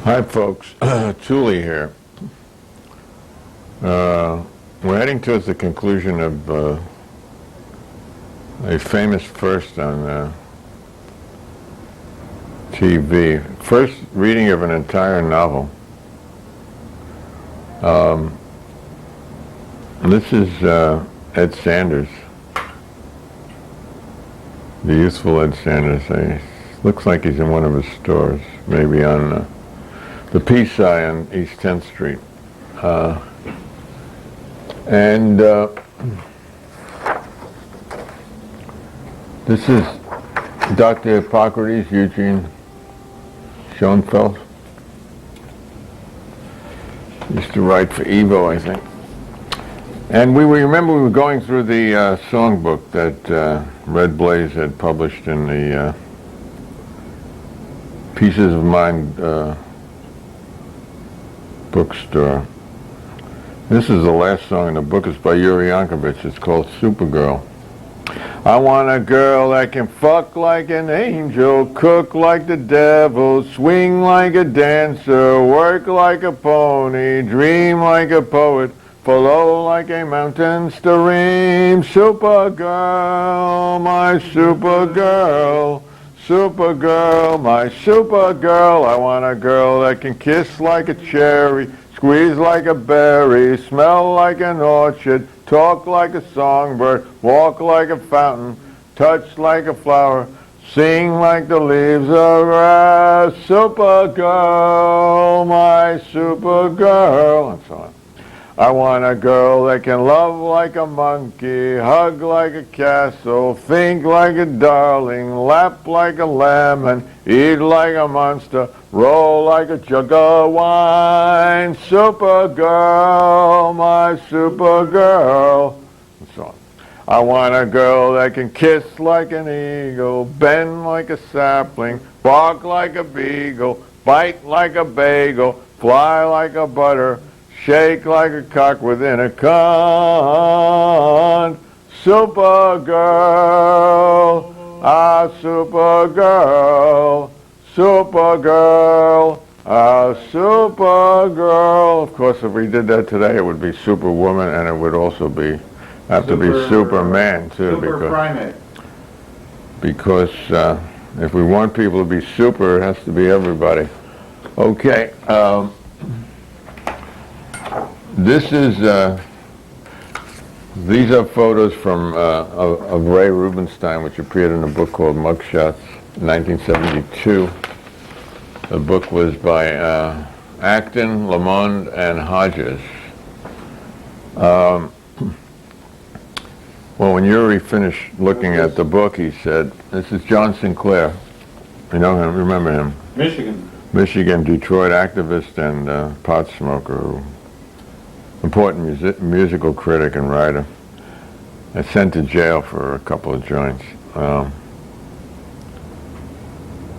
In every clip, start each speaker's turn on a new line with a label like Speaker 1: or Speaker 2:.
Speaker 1: Hi folks, Tuli here. We're heading towards the conclusion of a famous first on TV. First reading of an entire novel. This is Ed Sanders, the youthful Ed Sanders. Looks like he's in one of his stores, maybe on the Peace Eye on East 10th Street. This is Dr. Hippocrates, Eugene Schoenfeld. Used to write for Evo, I think. And we remember we were going through the songbook that Red Blaze had published in the Pieces of Mind bookstore. This is the last song in the book. It's by Yuri Yankovic. It's called Supergirl. I want a girl that can fuck like an angel, cook like the devil, swing like a dancer, work like a pony, dream like a poet, flow like a mountain stream. Supergirl, my Supergirl. Supergirl, my Supergirl. I want a girl that can kiss like a cherry, squeeze like a berry, smell like an orchard, talk like a songbird, walk like a fountain, touch like a flower, sing like the leaves of grass. Supergirl, my Supergirl, and so on. I want a girl that can love like a monkey, hug like a castle, think like a darling, lap like a lemon, eat like a monster, roll like a jug of wine. Supergirl, my Supergirl, and so on. I want a girl that can kiss like an eagle, bend like a sapling, bark like a beagle, bite like a bagel, fly like a butter, shake like a cock within a cunt. Supergirl, ah, Supergirl, Supergirl, ah, Supergirl. Of course, if we did that today, it would be Superwoman, and it would also have to be Superman too, because if we want people to be super, it has to be everybody. Okay. This is, these are photos from, of Ray Rubenstein, which appeared in a book called Mugshots, 1972. The book was by Acton, Lamond, and Hodges. Well, when Yuri finished looking at the book, he said, this is John Sinclair. You know him, remember him? Michigan, Detroit activist and pot smoker, important musical critic and writer. I sent to jail for a couple of joints.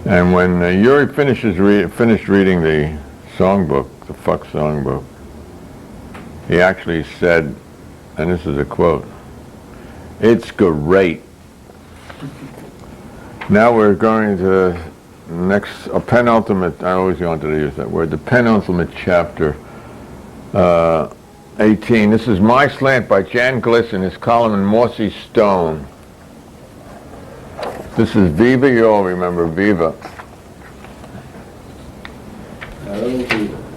Speaker 1: And when Yuri finished reading the songbook, the Fugs songbook, he actually said, and this is a quote, "It's great." Now we're going to a penultimate, I always wanted to use that word, the penultimate chapter, 18. This is My Slant by Jan Glisson, his column in Mossy Stone. This is Viva, you all remember Viva.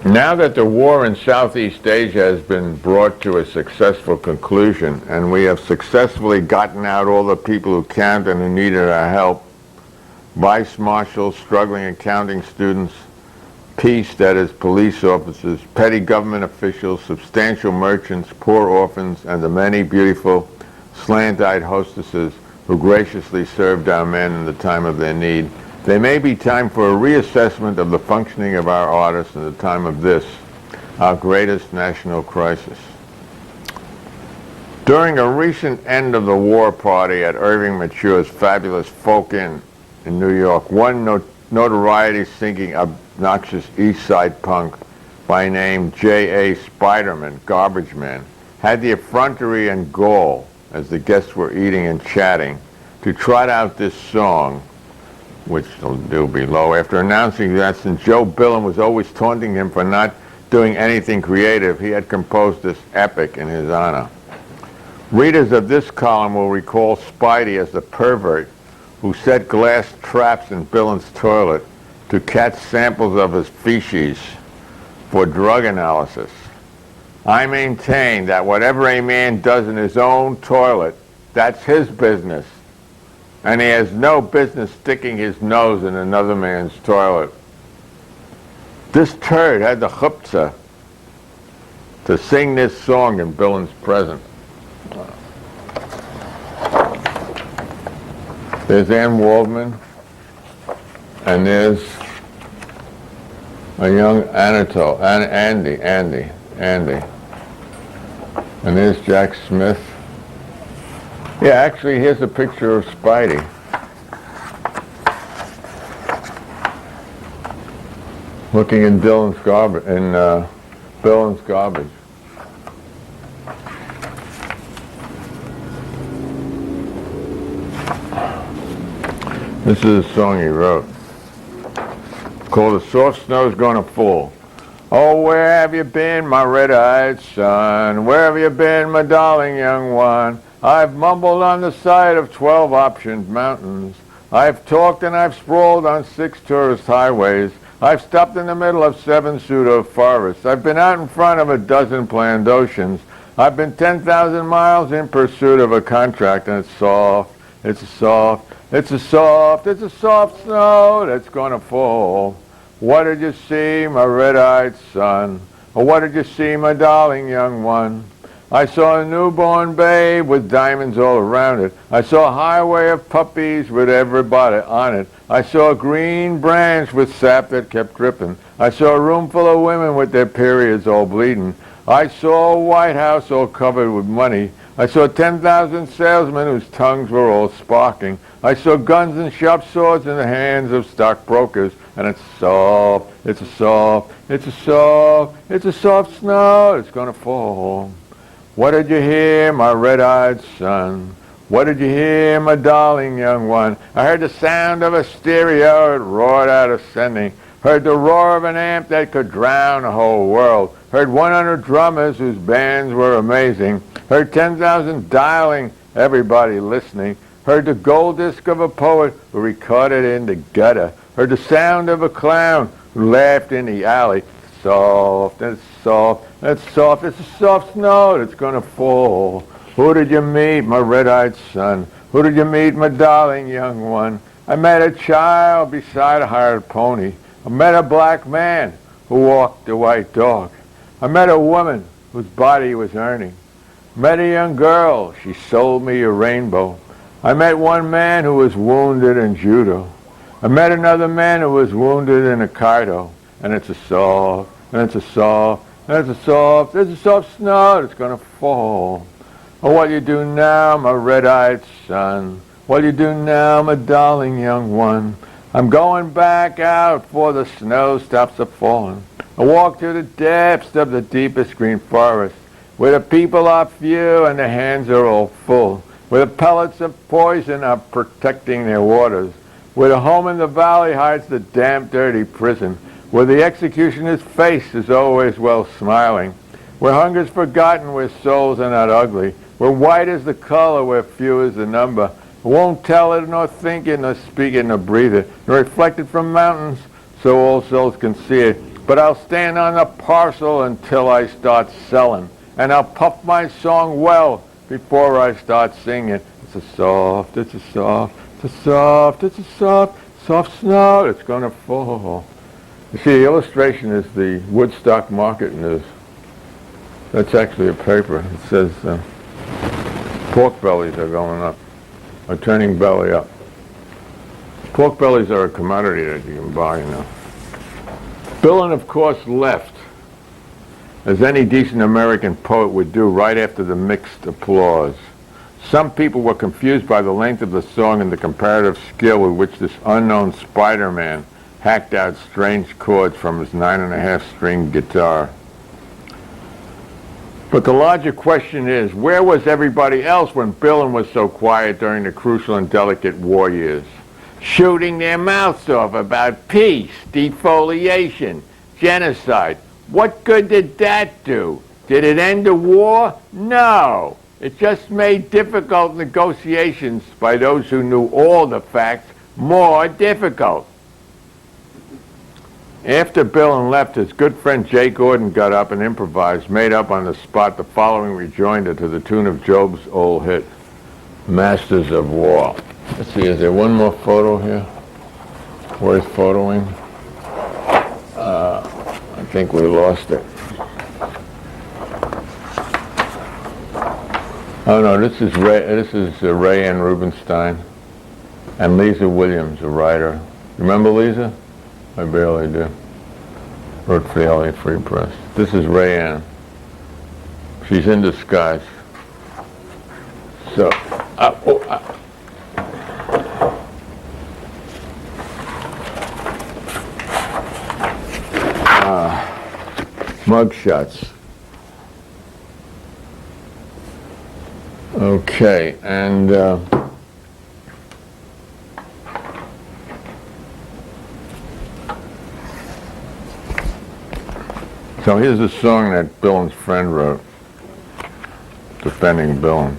Speaker 1: Now that the war in Southeast Asia has been brought to a successful conclusion, and we have successfully gotten out all the people who can't and who needed our help, vice marshals, struggling accounting students, peace, that is, police officers, petty government officials, substantial merchants, poor orphans, and the many beautiful slant-eyed hostesses who graciously served our men in the time of their need. There may be time for a reassessment of the functioning of our artists in the time of this, our greatest national crisis. During a recent end of the war party at Irving Mature's fabulous Folk Inn in New York, one notoriety-seeking obnoxious East Side punk by name J.A. Spiderman, Garbage Man, had the effrontery and gall, as the guests were eating and chatting, to trot out this song which he'll do below. After announcing that since Joe Billin was always taunting him for not doing anything creative, he had composed this epic in his honor. Readers of this column will recall Spidey as the pervert who set glass traps in Billin's toilet to catch samples of his feces for drug analysis. I maintain that whatever a man does in his own toilet, that's his business, and he has no business sticking his nose in another man's toilet. This turd had the chutzpah to sing this song in Billin's presence. There's Ann Waldman, and there's a young Anatole, Andy. And there's Jack Smith. Yeah, actually, here's a picture of Spidey. Looking in Billin's garbage. This is a song he wrote called "The Soft Snow's Gonna Fall." Oh, where have you been, my red-eyed son? Where have you been, my darling young one? I've mumbled on the side of 12 optioned mountains. I've talked and I've sprawled on 6 tourist highways. I've stopped in the middle of 7 pseudo forests. I've been out in front of a dozen planned oceans. I've been 10,000 miles in pursuit of a contract, and it's soft, it's a soft, it's a soft, it's a soft snow that's gonna fall. What did you see, my red-eyed son? Or what did you see, my darling young one? I saw a newborn babe with diamonds all around it. I saw a highway of puppies with everybody on it. I saw a green branch with sap that kept dripping. I saw a room full of women with their periods all bleeding. I saw a White House all covered with money. I saw 10,000 salesmen whose tongues were all sparking. I saw guns and sharp swords in the hands of stockbrokers. And it's soft, it's a soft, it's a soft, it's a soft snow, it's gonna fall. What did you hear, my red-eyed son? What did you hear, my darling young one? I heard the sound of a stereo, it roared out ascending. Heard the roar of an amp that could drown the whole world. Heard 100 drummers whose bands were amazing. Heard 10,000 dialing, everybody listening. Heard the gold disc of a poet who recorded in the gutter. Heard the sound of a clown who laughed in the alley. Soft, it's soft, it's soft, it's a soft snow that's gonna fall. Who did you meet, my red-eyed son? Who did you meet, my darling young one? I met a child beside a hired pony. I met a black man who walked a white dog. I met a woman whose body was earning. Met a young girl, she sold me a rainbow. I met one man who was wounded in judo. I met another man who was wounded in a kaido. And it's a soft, and it's a soft, and it's a soft, it's a soft snow that's gonna fall. Oh, what you do now, my red-eyed son? What you do now, my darling young one? I'm going back out for the snow stops a falling. I walk to the depths of the deepest green forest, where the people are few and their hands are all full, where the pellets of poison are protecting their waters, where the home in the valley hides the damp, dirty prison, where the executioner's face is always well smiling, where hunger's forgotten, where souls are not ugly, where white is the color, where few is the number, won't tell it, nor think it, nor speak it, nor breathe it, nor reflect it from mountains, so all souls can see it. But I'll stand on the parcel until I start selling, and I'll puff my song well before I start singing. It's a soft, it's a soft, it's a soft, it's a soft, soft snow that's gonna fall. You see, the illustration is the Woodstock Market News. That's actually a paper. It says pork bellies are going up, are turning belly up. Pork bellies are a commodity that you can buy, you know. Billin, of course, left, as any decent American poet would do right after the mixed applause. Some people were confused by the length of the song and the comparative skill with which this unknown Spiderman hacked out strange chords from his 9.5-string guitar. But the larger question is, where was everybody else when Billin was so quiet during the crucial and delicate war years? shooting their mouths off about peace, defoliation, genocide. What good did that do? Did it end the war? No. It just made difficult negotiations by those who knew all the facts more difficult. After Billin left, his good friend Jay Gordon got up and improvised, made up on the spot the following rejoinder to the tune of Job's old hit, Masters of War. Let's see, is there one more photo here? Worth photoing? I think we lost it. Oh no, this is Ray Ann Rubenstein and Lisa Williams, a writer. Remember Lisa? I barely do. Wrote for the LA Free Press. This is Ray Ann. She's in disguise. So, mug shots. Okay, and so here's a song that Billin's friend wrote, defending Billin.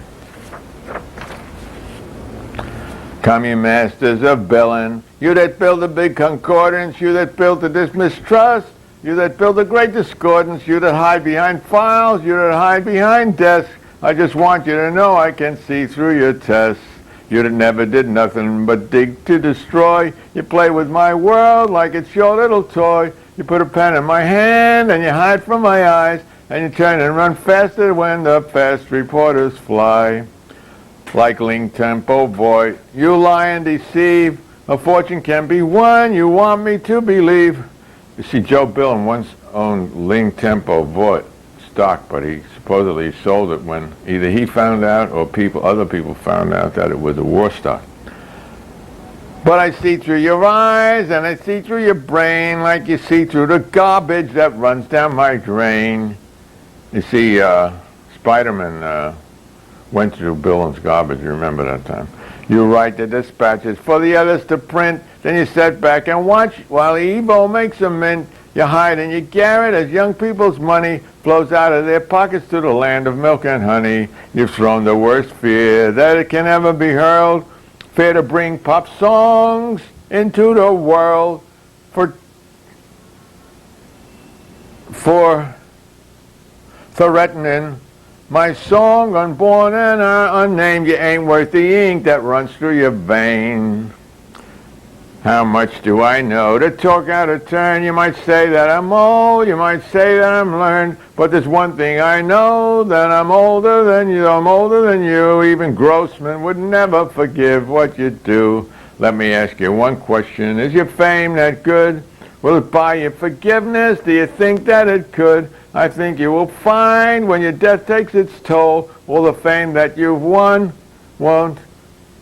Speaker 1: Come ye masters of Billin, you that build the big concordance, you that built this mistrust, you that build the great discordance, you that hide behind files, you that hide behind desks. I just want you to know I can see through your tests. You that never did nothing but dig to destroy. You play with my world like it's your little toy. You put a pen in my hand and you hide from my eyes, and you turn and run faster when the fast reporters fly. Like Ling Tempo Boy, you lie and deceive. A fortune can be won, you want me to believe. You see, Joe Billin once owned Ling Tempo Boy stock, but he supposedly sold it when either he found out or other people found out that it was a war stock. But I see through your eyes and I see through your brain like you see through the garbage that runs down my drain. You see, Spiderman went through Billin's garbage, you remember that time. You write the dispatches for the others to print, then you sit back and watch while Evo makes a mint. You hide in your garret as young people's money flows out of their pockets to the land of milk and honey. You've thrown the worst fear that it can ever be hurled, fear to bring pop songs into the world for threatening my song, unborn and unnamed. You ain't worth the ink that runs through your vein. How much do I know to talk out of turn? You might say that I'm old, you might say that I'm learned, but there's one thing I know, that I'm older than you. Even Grossman would never forgive what you do. Let me ask you one question, is your fame that good? Will it buy you forgiveness? Do you think that it could? I think you will find when your death takes its toll, all the fame that you've won won't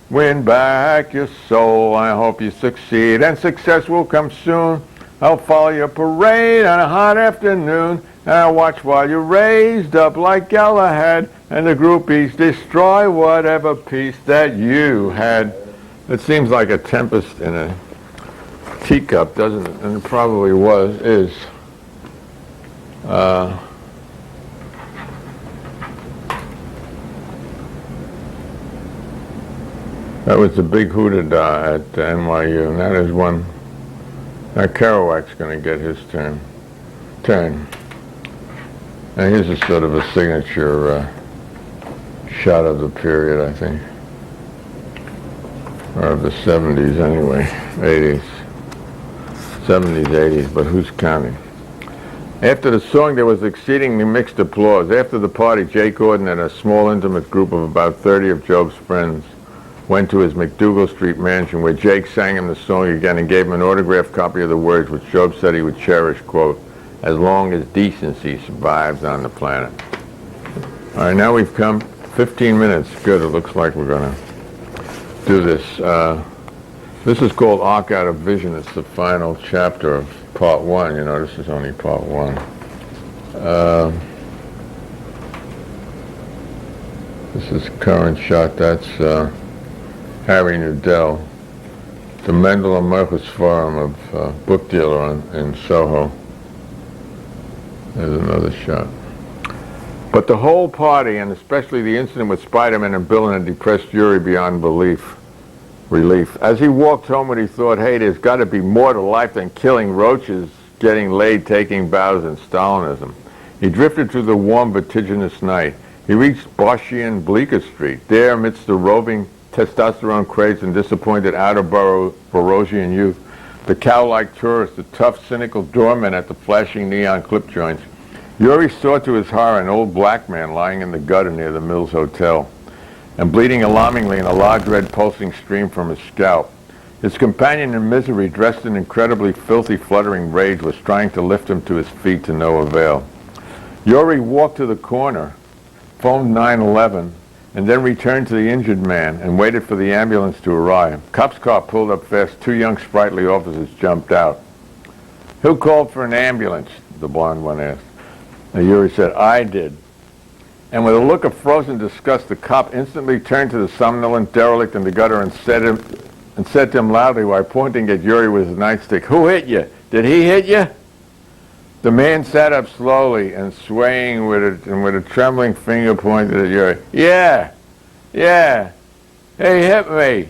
Speaker 1: win back your soul. I hope you succeed, and success will come soon. I'll follow your parade on a hot afternoon, and I'll watch while you're raised up like Galahad, and the groupies destroy whatever peace that you had. It seems like a tempest in a teacup, doesn't it? And it probably is. That was the big hoot-a-da at NYU, and that is one. Now Kerouac's going to get his turn. And here's a sort of a signature shot of the period, I think, or of the 70s anyway, 80s, 70s, 80s, but who's counting? After the song, there was exceedingly mixed applause. After the party, Jay Gordon and a small, intimate group of about 30 of Job's friends went to his McDougal Street mansion, where Jake sang him the song again and gave him an autographed copy of the words, which Job said he would cherish, quote, as long as decency survives on the planet. All right, now we've come 15 minutes. Good, it looks like we're going to do this. This is called Arc Out of Vision. It's the final chapter of part one. You know, this is only part one. This is current shot. That's Harry Nudell the Mendel and Merkus Forum of book dealer in Soho. There's another shot. But the whole party, and especially the incident with Spiderman and Billin, had depressed Yuri beyond relief. As he walked home, he thought, hey, there's got to be more to life than killing roaches, getting laid, taking bows, and Stalinism. He drifted through the warm, vertiginous night. He reached Boschian Bleecker Street. There, amidst the roving, testosterone-crazed and disappointed outer-borough Borosian youth, the cow-like tourist, the tough, cynical doorman at the flashing neon clip joints, Yuri saw to his horror an old black man lying in the gutter near the Mills Hotel and bleeding alarmingly in a large red pulsing stream from his scalp. His companion in misery, dressed in incredibly filthy, fluttering rage, was trying to lift him to his feet to no avail. Yuri walked to the corner, phoned 911, and then returned to the injured man and waited for the ambulance to arrive. Cop's car pulled up fast. Two young, sprightly officers jumped out. Who called for an ambulance? The blonde one asked. And Yuri said, I did. And with a look of frozen disgust, the cop instantly turned to the somnolent derelict in the gutter and said to him loudly while pointing at Yuri with his nightstick, who hit you? Did he hit you? The man sat up slowly and swaying with a trembling finger pointed at Yuri. Yeah, he hit me.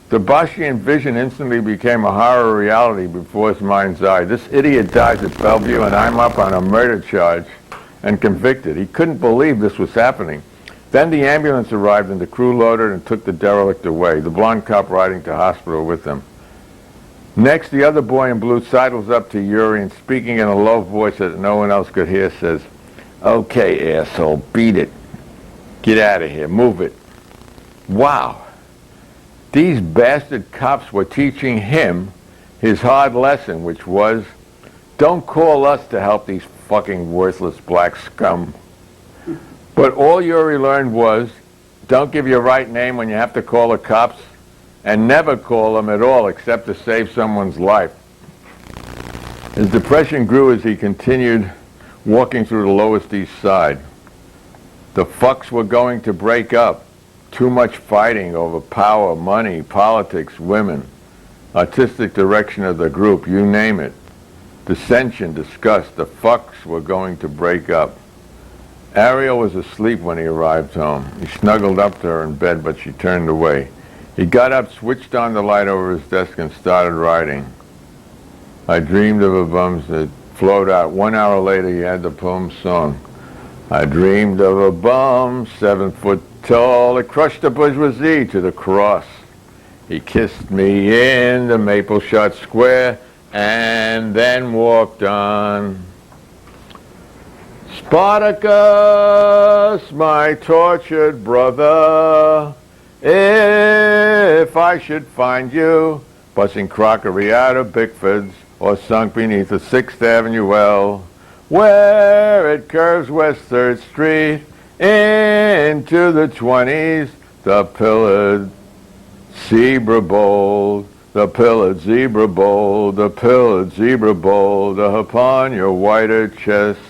Speaker 1: The Boschian vision instantly became a horror reality before his mind's eye. This idiot dies at Bellevue and I'm up on a murder charge and convicted. He couldn't believe this was happening. Then the ambulance arrived and the crew loaded and took the derelict away, the blonde cop riding to hospital with them. Next, the other boy in blue sidles up to Yuri and, speaking in a low voice that no one else could hear, says, okay, asshole, beat it. Get out of here, move it. Wow. These bastard cops were teaching him his hard lesson, which was, don't call us to help these fucking worthless black scum. But all Yuri learned was, don't give your right name when you have to call the cops, and never call them at all except to save someone's life. His depression grew as he continued walking through the Lowest East Side. The fucks were going to break up. Too much fighting over power, money, politics, women, artistic direction of the group, you name it. Dissension, disgust, the fucks were going to break up. Ariel was asleep when he arrived home. He snuggled up to her in bed, but she turned away. He got up, switched on the light over his desk, and started writing. I dreamed of a bums that flowed out. 1 hour later, he had the poem song. I dreamed of a bum, 7 foot tall, that crushed the bourgeoisie to the cross. He kissed me in the Maple Shot Square and then walked on. Spartacus, my tortured brother, if I should find you bussing crockery out of Bickford's or sunk beneath the 6th Avenue well, where it curves West 3rd Street into the 20s, the pillared zebra bold, the pillared zebra bold, the pillared zebra bold upon your whiter chest.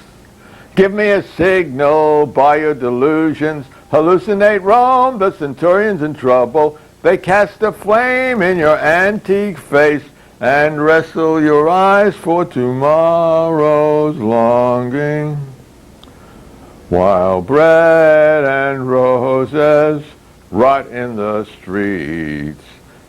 Speaker 1: Give me a signal by your delusions. Hallucinate Rome, the centurion's in trouble. They cast a flame in your antique face and wrestle your eyes for tomorrow's longing. While bread and roses rot in the streets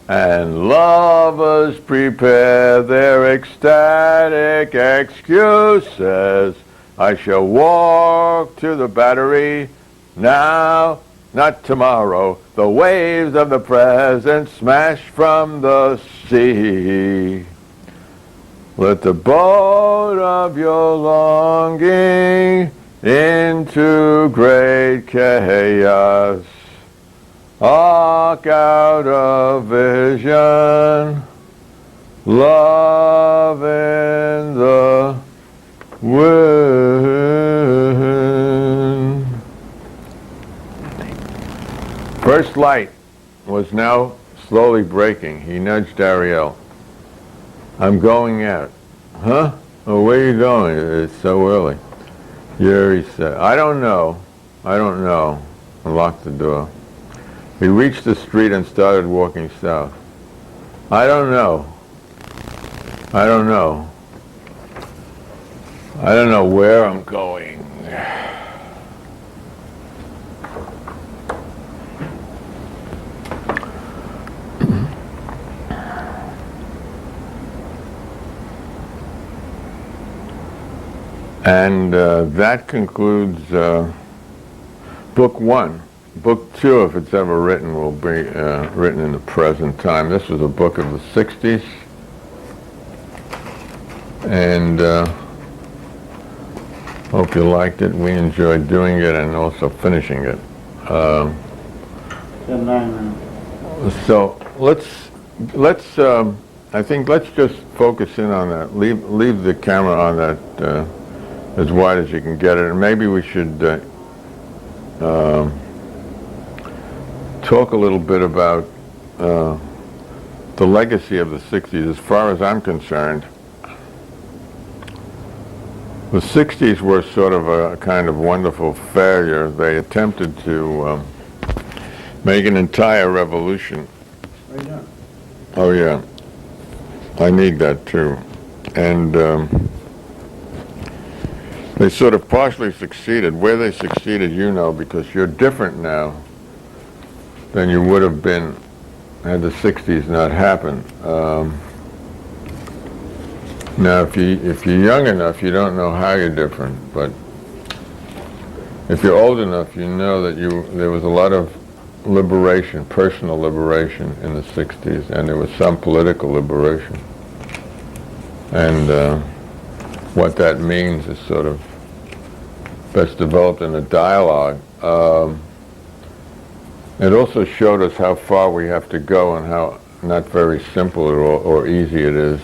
Speaker 1: and lovers prepare their ecstatic excuses, I shall walk to the Battery now, not tomorrow. The waves of the present smash from the sea. Let the boat of your longing into great chaos arc out of vision, love in the wind. First light was now slowly breaking. He nudged Ariel. I'm going out. Huh? Oh, where are you going? It's so early. Yuri said, I don't know. And locked the door. We reached the street and started walking south. I don't know. I don't know. I don't know where I'm going. And that concludes book one. Book two, if it's ever written, will be written in the present time. This was a book of the 60s. And hope you liked it. We enjoyed doing it and also finishing it. So let's I think let's just focus in on that. Leave the camera on that as wide as you can get it, and maybe we should talk a little bit about the legacy of the 60s. As far as I'm concerned, the 60s were sort of a kind of wonderful failure. They attempted to make an entire revolution. Oh yeah, I need that too. And they sort of partially succeeded. Where they succeeded, you know, because you're different now than you would have been had the 60s not happened. Now, if you're young enough, you don't know how you're different, but if you're old enough, you know that there was a lot of liberation, personal liberation in the 60s, and there was some political liberation. And what that means is sort of best developed in a dialogue. It also showed us how far we have to go and how not very simple or easy it is.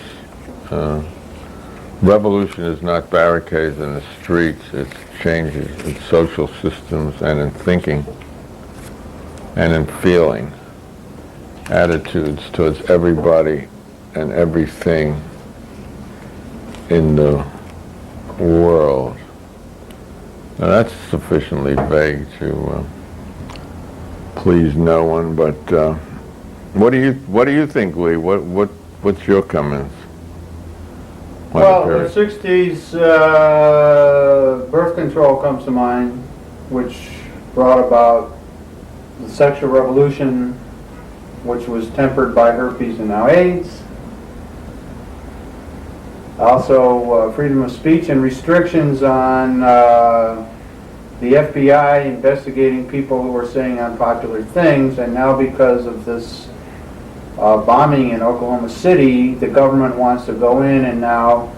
Speaker 1: Revolution is not barricades in the streets, it's changes in social systems and in thinking and in feeling, attitudes towards everybody and everything in the world. Now that's sufficiently vague to please no one, but what do you think, Lee? What's your comments?
Speaker 2: Well, the 60s, birth control comes to mind, which brought about the sexual revolution, which was tempered by herpes and now AIDS. Also, freedom of speech and restrictions on the FBI investigating people who were saying unpopular things, and now because of this bombing in Oklahoma City, the government wants to go in and now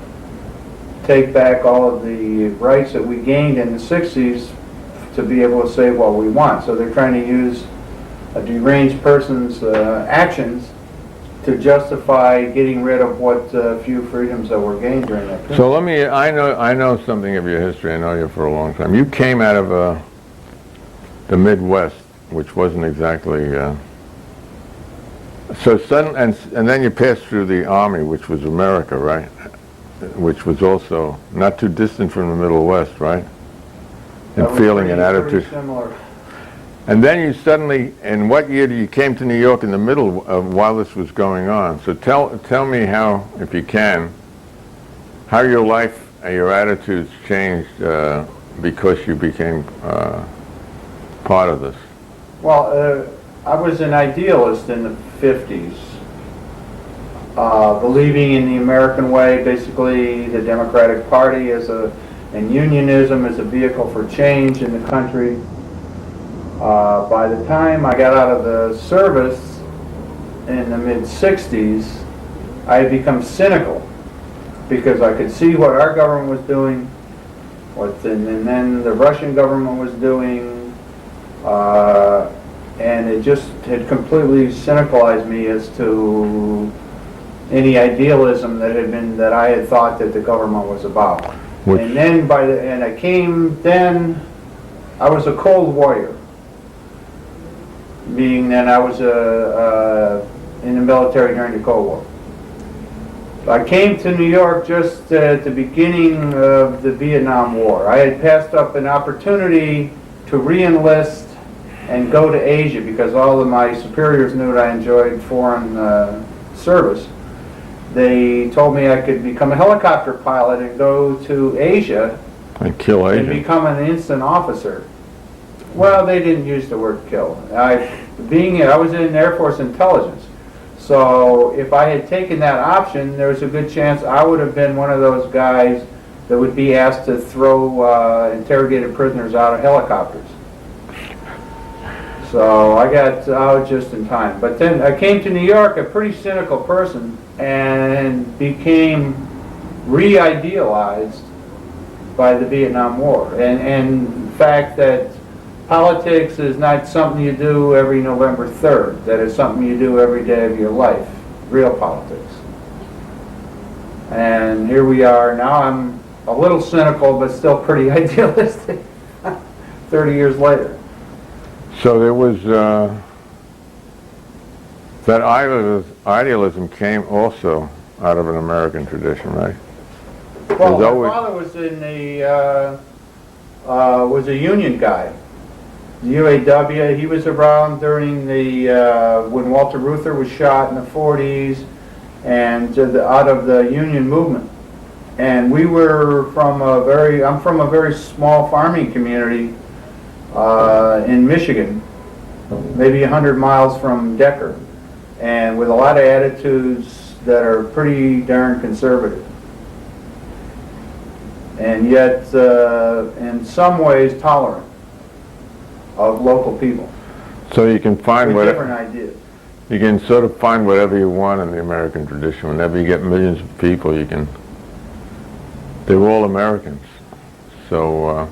Speaker 2: take back all of the rights that we gained in the 60s to be able to say what we want. So they're trying to use a deranged person's actions to justify getting rid of what few freedoms that were gained during that period.
Speaker 1: So I know something of your history. I know you for a long time. You came out of the Midwest, which wasn't exactly so sudden, and then you passed through the Army, which was America, right? Which was also not too distant from the Middle West, right? In feeling and attitude.
Speaker 2: Similar.
Speaker 1: And then you suddenly, in what year you came to New York in the middle of while this was going on? So tell me how, if you can, how your life and your attitudes changed because you became part of this.
Speaker 2: Well, I was an idealist in the 50s, believing in the American way, basically the Democratic Party and unionism as a vehicle for change in the country. By the time I got out of the service in the mid-60s, I had become cynical because I could see what our government was doing, and then the Russian government was doing, and it just had completely cynicalized me as to any idealism that I had thought that the government was about. And then I was a cold warrior, being that I was in the military during the Cold War. I came to New York just at the beginning of the Vietnam War. I had passed up an opportunity to re-enlist and go to Asia because all of my superiors knew that I enjoyed foreign service. They told me I could become a helicopter pilot and go to Asia
Speaker 1: And kill
Speaker 2: and
Speaker 1: agents.
Speaker 2: become an instant officer. Well, they didn't use the word kill. I was in Air Force intelligence. So if I had taken that option, there was a good chance I would have been one of those guys that would be asked to throw interrogated prisoners out of helicopters. So I got out just in time. But then I came to New York, a pretty cynical person, and became re-idealized by the Vietnam War. And the fact that politics is not something you do every November 3rd, that it's something you do every day of your life, real politics. And here we are now. I'm a little cynical, but still pretty idealistic 30 years later.
Speaker 1: So there was, that idealism came also out of an American tradition, right?
Speaker 2: Well,
Speaker 1: There's
Speaker 2: my
Speaker 1: always-
Speaker 2: father was in was a union guy. The UAW. He was around during the when Walter Reuther was shot in the 40s, and out of the union movement. And we were from I'm from a very small farming community in Michigan, maybe 100 miles from Decker, and with a lot of attitudes that are pretty darn conservative. And yet, in some ways, tolerant of local people
Speaker 1: So you can find
Speaker 2: with
Speaker 1: whatever,
Speaker 2: different ideas.
Speaker 1: you can sort of find whatever you want in the American tradition. Whenever you get millions of people, you can, they're all Americans. So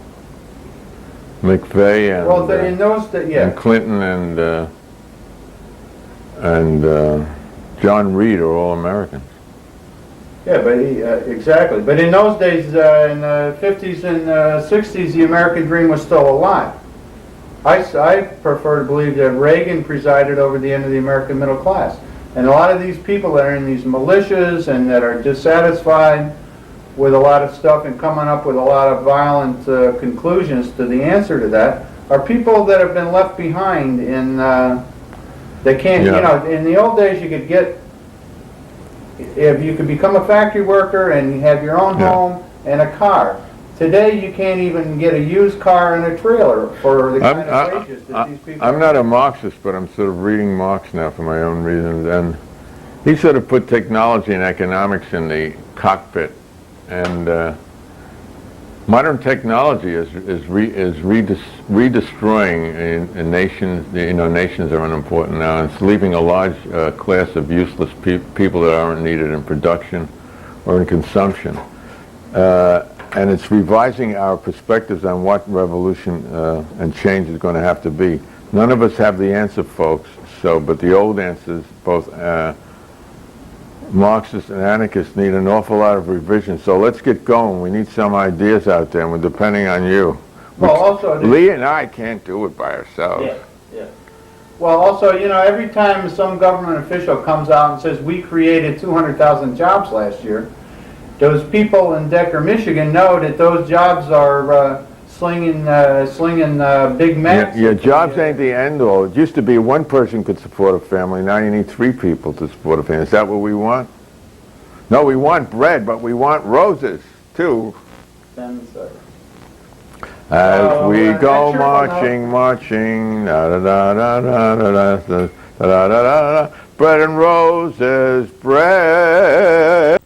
Speaker 1: McVeigh and,
Speaker 2: Well, in those days,
Speaker 1: and
Speaker 2: yeah.
Speaker 1: Clinton and John Reed are all Americans.
Speaker 2: Yeah, but exactly. But in those days, in the 50s and 60s, the American dream was still alive. I prefer to believe that Reagan presided over the end of the American middle class. And a lot of these people that are in these militias and that are dissatisfied with a lot of stuff and coming up with a lot of violent conclusions to the answer to that are people that have been left behind in, they can't,
Speaker 1: Yeah.
Speaker 2: you know, in the old days you could get, if you could become a factory worker and you have your own
Speaker 1: Yeah.
Speaker 2: home and a car. Today you can't even get a used car and a trailer for the kind of wages that these people
Speaker 1: I'm not a Marxist, but I'm sort of reading Marx now for my own reasons, and he sort of put technology and economics in the cockpit, and modern technology is redestroying a nation. You know, nations are unimportant now, and it's leaving a large class of useless people that aren't needed in production or in consumption. And it's revising our perspectives on what revolution and change is going to have to be. None of us have the answer, folks. So, but the old answers, both Marxists and anarchists, need an awful lot of revision. So let's get going. We need some ideas out there, and we're depending on you.
Speaker 2: Well, also,
Speaker 1: Lee and I can't do it by ourselves.
Speaker 2: yeah. Well, also, you know, every time some government official comes out and says we created 200,000 jobs last year, those people in Decker, Michigan know that those jobs are slinging Big Macs.
Speaker 1: Your jobs ain't the end all. It used to be one person could support a family. Now you need 3 people to support a family. Is that what we want? No, we want bread, but we want roses too. As we go marching, marching, da da da da da da da da da da da, bread and roses, bread.